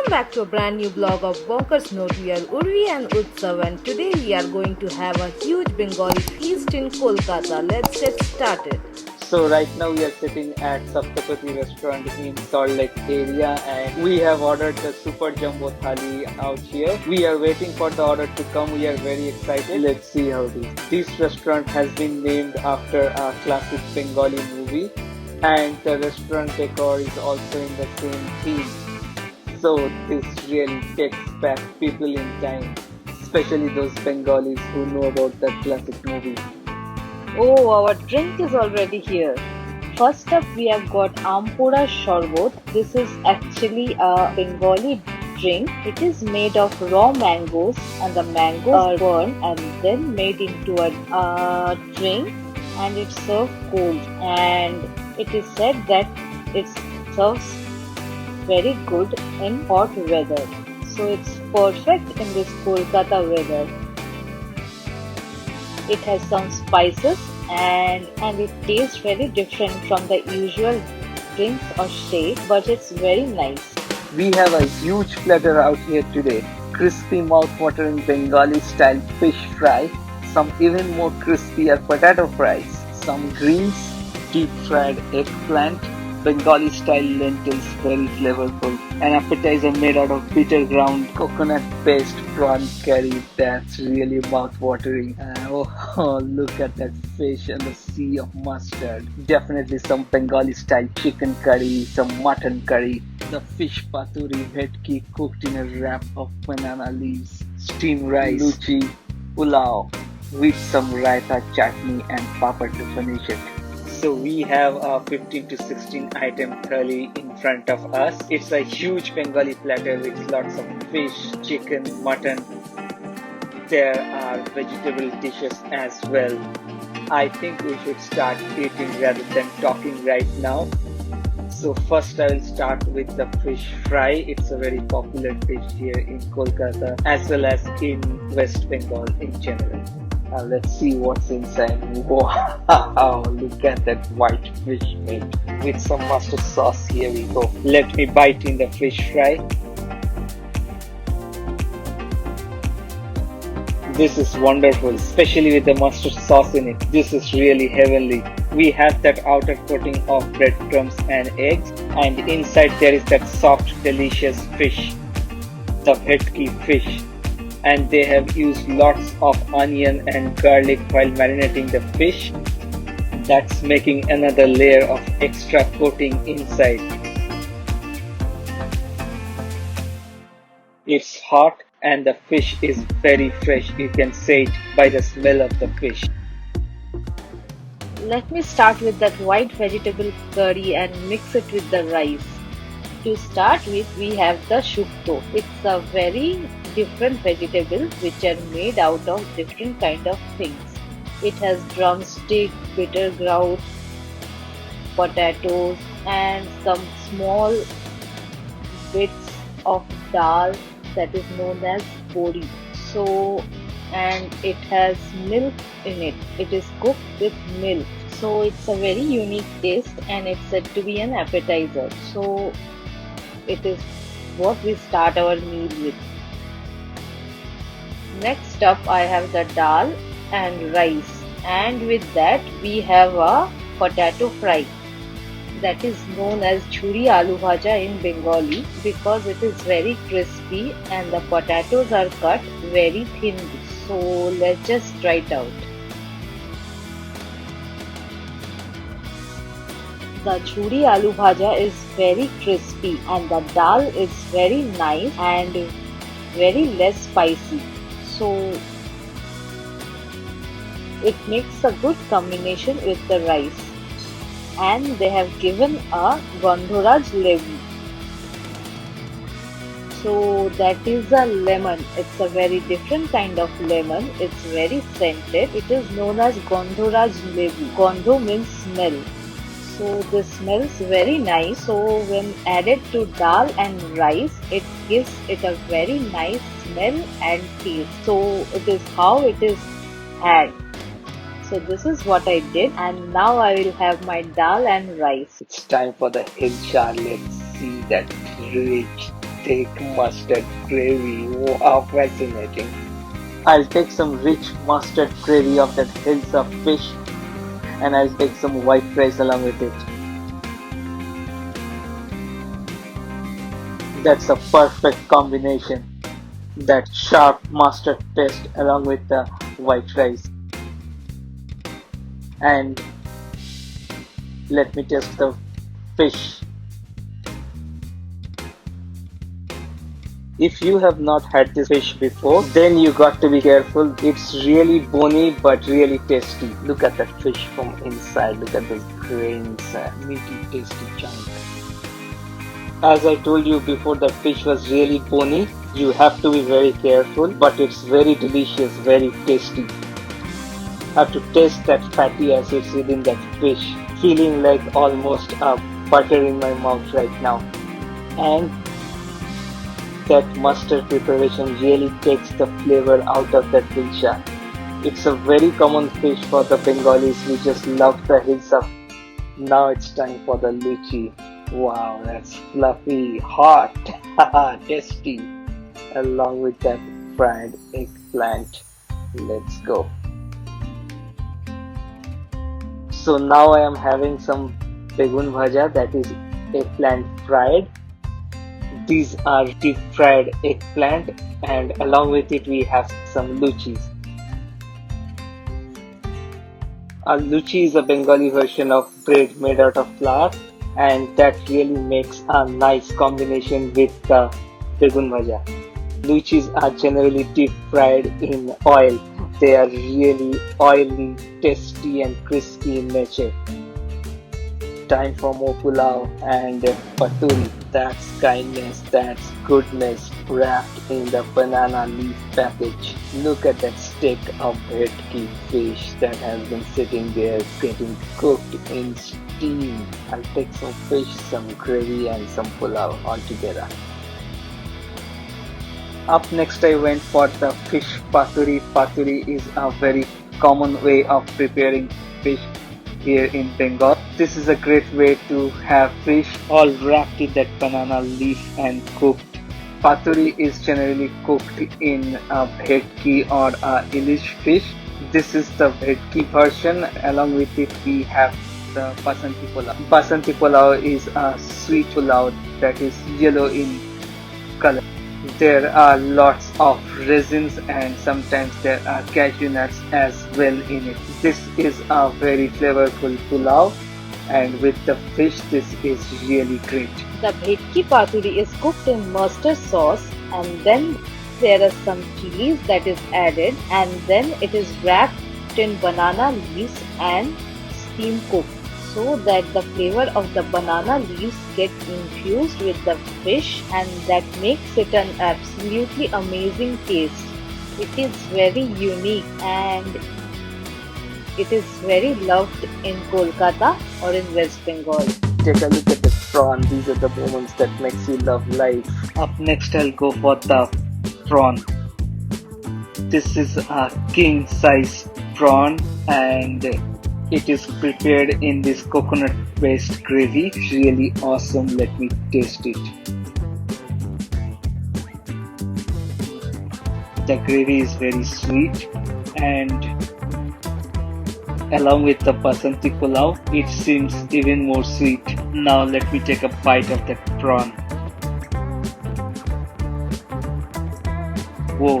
Welcome back to a brand new vlog of Bonkers Note. We are Urvi and Utsav, and today we are going to have a huge Bengali feast in Kolkata. Let's get started. So right now we are sitting at Saptapati restaurant in Salt Lake area, and we have ordered the Super Jumbo Thali out here. We are waiting for the order to come. We are very excited. Let's see how it is. This restaurant has been named after a classic Bengali movie, and the restaurant decor is also in the same theme. So this really takes back people in time, especially those Bengalis who know about that classic movie. Oh, our drink is already here. First up, we have got Ampura Sharbot. This is actually a Bengali drink. It is made of raw mangoes, and the mangoes are burned and then made into a drink, and it's served cold. And it is said that it serves very good in hot weather. So it's perfect in this Kolkata weather. It has some spices and it tastes very different from the usual drinks or shake, but it's very nice. We have a huge platter out here today. Crispy mouth-watering Bengali style fish fry, some even more crispier potato fries, some greens, deep fried eggplant, Bengali style lentils, very flavorful, an appetizer made out of bitter ground coconut paste prawn curry that's really mouth-watering. Look at that fish and the sea of mustard. Definitely some Bengali style chicken curry, some mutton curry. The fish paturi bhetki cooked in a wrap of banana leaves, steamed rice, luchi, pulao with some raita chutney and papad to finish it. So we have a 15 to 16 item thali in front of us. It's a huge Bengali platter with lots of fish, chicken, mutton. There are vegetable dishes as well. I think we should start eating rather than talking right now. So first I will start with the fish fry. It's a very popular dish here in Kolkata as well as in West Bengal in general. Let's see what's inside. Wow, look at that white fish meat with some mustard sauce. Here we go. Let me bite in the fish fry. This is wonderful, especially with the mustard sauce in it. This is really heavenly. We have that outer coating of breadcrumbs and eggs, and inside there is that soft, delicious fish, the bhetki fish. And they have used lots of onion and garlic while marinating the fish. That's making another layer of extra coating inside. It's hot and the fish is very fresh. You can say it by the smell of the fish. Let me start with that white vegetable curry and mix it with the rice. To start with, we have the shukto. It's a very different vegetable which are made out of different kind of things. It has drumstick, bitter gourd, potatoes and some small bits of dal that is known as bori. So, and it has milk in it. It is cooked with milk. So it's a very unique taste and it's said to be an appetizer. So it is what we start our meal with. Next up I have the dal and rice, and with that we have a potato fry that is known as churi aloo bhaja in Bengali because it is very crispy and the potatoes are cut very thin. So let's just try it out. The churi aloo bhaja is very crispy and the dal is very nice and very less spicy. So it makes a good combination with the rice. And they have given a Gandharaj levu. So that is a lemon. It's a very different kind of lemon. It's very scented. It is known as Gandharaj levu. Gandho means smell. So this smells very nice. So when added to dal and rice, it gives it a very nice smell and taste. So it is how it is added. So this is what I did, and now I will have my dal and rice. It's time for the hilcha. Let's see that rich, thick mustard gravy. Wow, fascinating. I'll take some rich mustard gravy of that hills of fish, and I'll take some white rice along with it. That's a perfect combination. That sharp mustard taste along with the white rice. And let me taste the fish. If you have not had this fish before, then you got to be careful. It's really bony but really tasty. Look at that fish from inside. Look at those grains, meaty, tasty chunk. As I told you before, that fish was really bony. You have to be very careful, but it's very delicious, very tasty. Have to taste that fatty acids within that fish, feeling like almost a butter in my mouth right now. And that mustard preparation really takes the flavor out of that hilsa. It's a very common fish for the Bengalis. We just love the hilsa. Now it's time for the luchi. Wow, that's fluffy, hot, tasty, along with that fried eggplant. Let's go. So now I am having some begun bhaja, that is eggplant fried. These are deep fried eggplant, and along with it we have some luchis. A luchi is a Bengali version of bread made out of flour, and that really makes a nice combination with the begun bhaja. Luchis are generally deep fried in oil. They are really oily, tasty and crispy in nature. Time for more pulao and paturi. That's kindness, that's goodness wrapped in the banana leaf package. Look at that stick of bhetki fish that has been sitting there getting cooked in steam. I'll take some fish, some gravy and some pulao all together. Up next I went for the fish paturi. Paturi is a very common way of preparing fish here in Bengal. This is a great way to have fish all wrapped in that banana leaf and cooked. Paturi is generally cooked in a bhetki or a ilish fish. This is the bhetki version. Along with it we have the basanti pulao. Basanti pulao is a sweet pulao that is yellow in color. There are lots of resins and sometimes there are cashew nuts as well in it. This is a very flavorful pulao, and with the fish this is really great. The bhetki paturi is cooked in mustard sauce, and then there are some chilies that is added, and then it is wrapped in banana leaves and steam cooked, so that the flavor of the banana leaves get infused with the fish, and that makes it an absolutely amazing taste. It is very unique and it is very loved in Kolkata or in West Bengal. Take a look at the prawn. These are the moments that makes you love life. Up next I'll go for the prawn. This is a king size prawn and it is prepared in this coconut based gravy. Really awesome. Let me taste it. The gravy is very sweet, and along with the basanti pulao, it seems even more sweet. Now let me take a bite of that prawn. Whoa.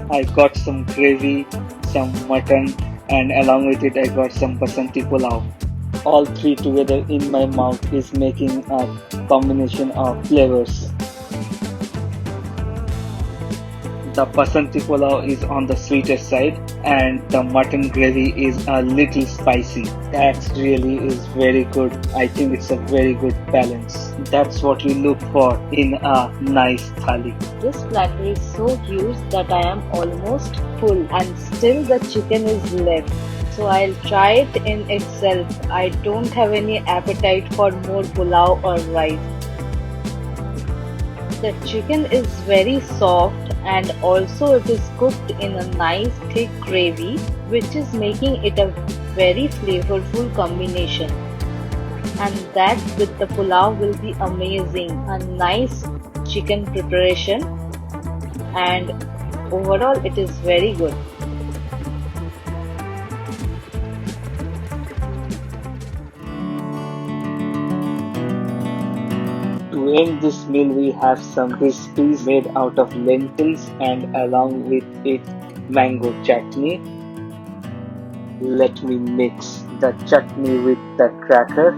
I got some gravy, some mutton, and along with it I got some basanti pulao. All three together in my mouth is making a combination of flavors. The basanti pulao is on the sweeter side and the mutton gravy is a little spicy. That really is very good. I think it's a very good balance. That's what we look for in a nice thali. This platter is so huge that I am almost full, and still the chicken is left. So I'll try it in itself. I don't have any appetite for more pulao or rice. The chicken is very soft and also it is cooked in a nice thick gravy, which is making it a very flavorful combination. And that with the pulao will be amazing. A nice chicken preparation, and overall it is very good. To end this meal, we have some crispies made out of lentils and along with it mango chutney. Let me mix the chutney with the cracker.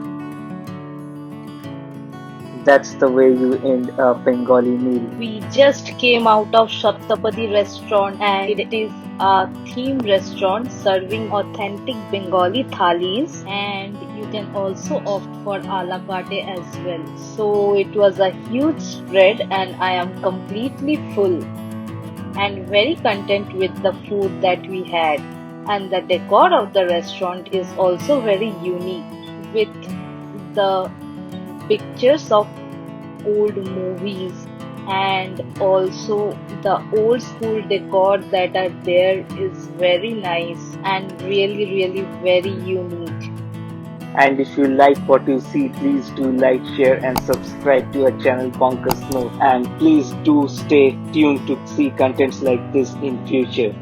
That's the way you end a Bengali meal. We just came out of Saptapadi restaurant, and it is a theme restaurant serving authentic Bengali thalis, and you can also opt for a la carte as well. So it was a huge spread and I am completely full and very content with the food that we had. And the decor of the restaurant is also very unique with the pictures of old movies, and also the old school decor that are there is very nice and really very unique. And if you like what you see, please do like, share and subscribe to our channel Bonkers Note. And please do stay tuned to see contents like this in future.